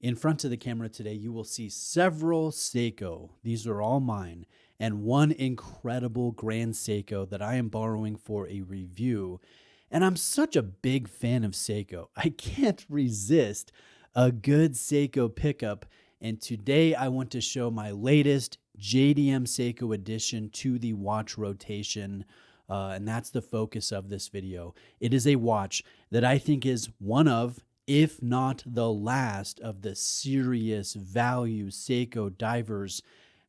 In front of the camera today, you will see several Seiko. These are all mine, and one incredible Grand Seiko that I am borrowing for a review. And I'm such a big fan of Seiko. I can't resist a good Seiko pickup. And today I want to show my latest JDM Seiko addition to the watch rotation. And that's the focus of this video. It is a watch that I think is one of, if not the last of the serious value Seiko divers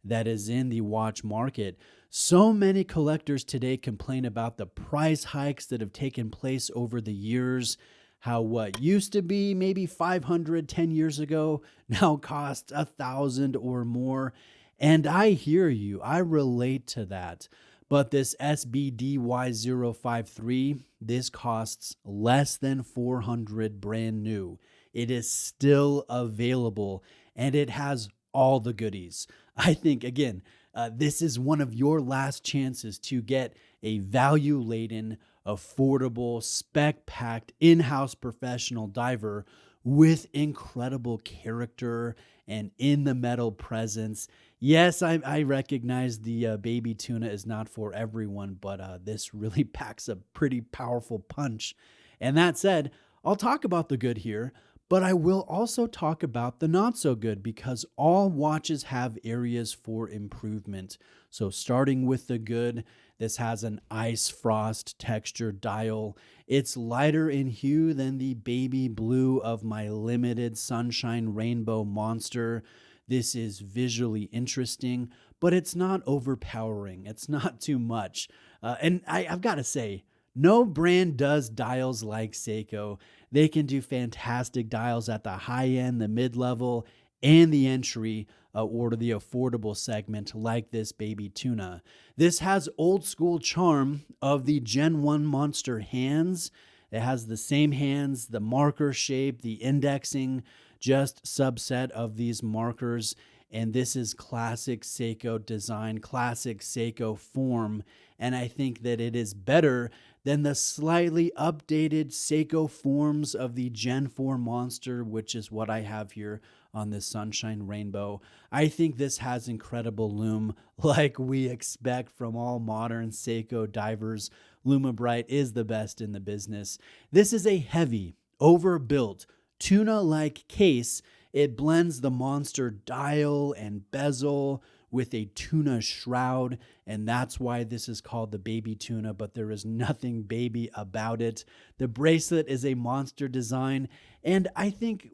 that is in the watch market. So many collectors today complain about the price hikes that have taken place over the years, how what used to be maybe 500 10 years ago now costs 1,000 or more. And I hear you, I relate to that. But this SBDY053, this costs less than 400 brand new. It is still available and it has all the goodies. I think, again, this is one of your last chances to get a value-laden, affordable, spec-packed, in-house professional diver with incredible character and in-the-metal presence. Yes, I recognize the baby tuna is not for everyone, but this really packs a pretty powerful punch. And that said, I'll talk about the good here, but I will also talk about the not so good because all watches have areas for improvement. So starting with the good, this has an ice frost texture dial. It's lighter in hue than the baby blue of my limited Sunshine Rainbow Monster. This is visually interesting, but it's not overpowering. It's not too much. And I've got to say, no brand does dials like Seiko. They can do fantastic dials at the high end, the mid-level, and the entry or the affordable segment like this baby tuna. This has old school charm of the Gen 1 Monster hands. It has the same hands, the marker shape, the indexing, just subset of these markers. And this is classic Seiko design, classic Seiko form. And I think that it is better than the slightly updated Seiko forms of the Gen 4 Monster, which is what I have here on this Sunshine Rainbow. I think this has incredible lume, like we expect from all modern Seiko divers. Lumibrite is the best in the business. This is a heavy, overbuilt, tuna-like case. It blends the Monster dial and bezel with a tuna shroud, and that's why this is called the baby tuna, but there is nothing baby about it. The bracelet is a Monster design, and I think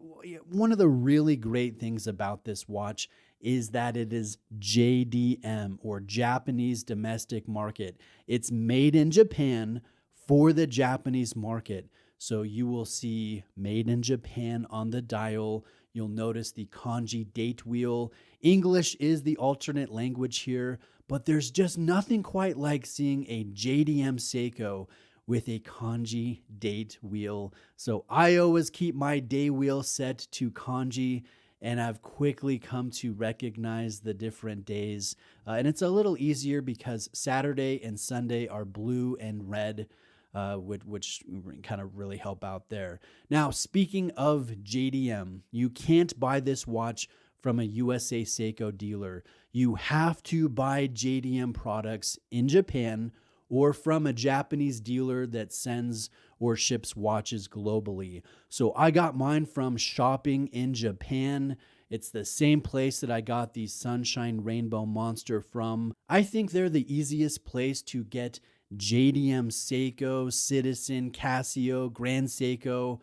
one of the really great things about this watch is that it is JDM, or Japanese domestic market. It's made in Japan for the Japanese market. So you will see made in Japan on the dial. You'll notice the kanji date wheel. English is the alternate language here, but there's just nothing quite like seeing a JDM Seiko with a kanji date wheel. So I always keep my day wheel set to kanji, and I've quickly come to recognize the different days. And it's a little easier because Saturday and Sunday are blue and red, which kind of really help out there. Now, speaking of JDM, you can't buy this watch from a USA Seiko dealer. You have to buy JDM products in Japan or from a Japanese dealer that sends or ships watches globally. So I got mine from Shopping in Japan. It's the same place that I got the Sunshine Rainbow Monster from. I think they're the easiest place to get JDM Seiko, Citizen, Casio, Grand Seiko.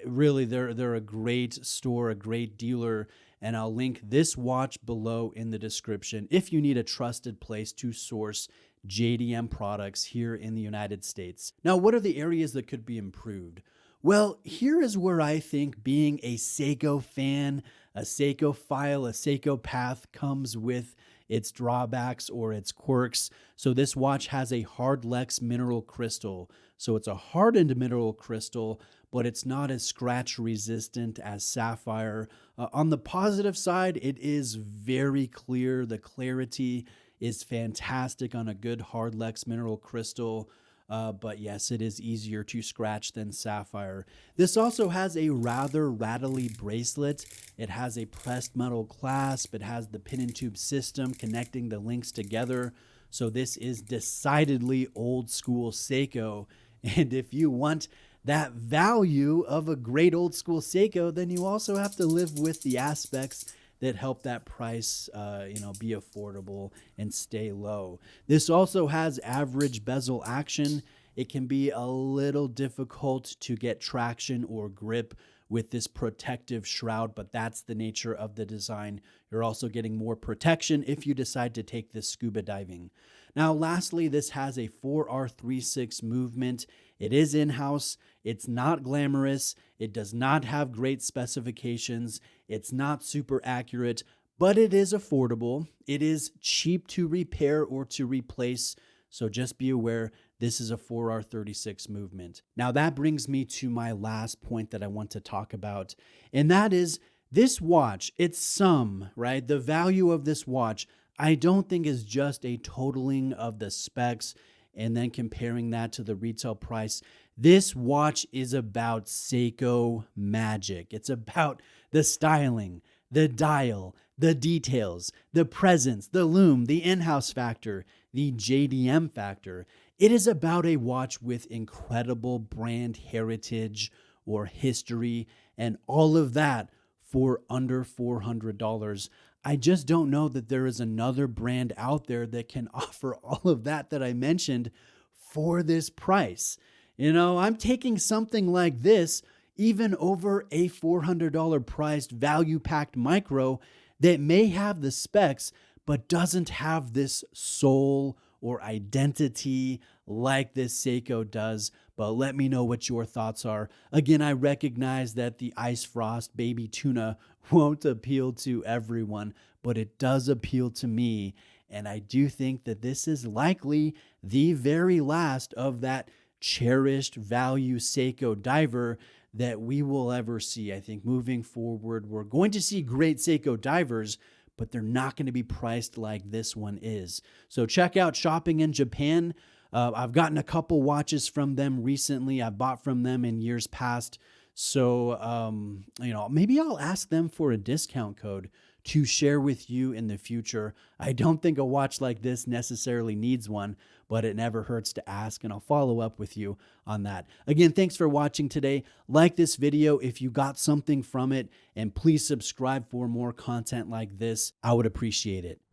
Really, they're a great store, a great dealer, and I'll link this watch below in the description if you need a trusted place to source JDM products here in the United States. Now, what are the areas that could be improved? Well, here is where I think being a Seiko fan, a Seiko file, a Seiko path comes with its drawbacks or its quirks. So this watch has a hard-lex mineral crystal. So it's a hardened mineral crystal, but it's not as scratch resistant as sapphire. On the positive side, it is very clear. The clarity is fantastic on a good hard-lex mineral crystal. But yes, it is easier to scratch than sapphire. This also has a rather rattly bracelet. It has a pressed metal clasp. It has the pin and tube system connecting the links together. So this is decidedly old school Seiko. And if you want that value of a great old school Seiko, then you also have to live with the aspects that help that price, be affordable and stay low. This also has average bezel action. It can be a little difficult to get traction or grip with this protective shroud, but that's the nature of the design. You're also getting more protection if you decide to take this scuba diving. Now, lastly, this has a 4R36 movement. It is in-house. It's not glamorous. It does not have great specifications. It's not super accurate, but it is affordable. It is cheap to repair or to replace. So just be aware, this is a 4R36 movement. Now that brings me to my last point that I want to talk about, and that is this watch. It's right? The value of this watch, I don't think is just a totaling of the specs and then comparing that to the retail price. This watch is about Seiko magic. It's about the styling, the dial, the details, the presence, the lume, the in-house factor, the JDM factor. It is about a watch with incredible brand heritage or history and all of that for under $400. I just don't know that there is another brand out there that can offer all of that I mentioned for this price. I'm taking something like this even over a $400 priced value-packed micro that may have the specs but doesn't have this soul or identity like this Seiko does. But let me know what your thoughts are. Again, I recognize that the Ice Frost Baby Tuna won't appeal to everyone, but it does appeal to me. And I do think that this is likely the very last of that cherished value Seiko diver that we will ever see. I think moving forward, we're going to see great Seiko divers, but they're not going to be priced like this one is. So check out Shopping in Japan. I've gotten a couple watches from them recently. I bought from them in years past. So, maybe I'll ask them for a discount code to share with you in the future. I don't think a watch like this necessarily needs one, but it never hurts to ask, and I'll follow up with you on that. Again, thanks for watching today. Like this video if you got something from it, and please subscribe for more content like this. I would appreciate it.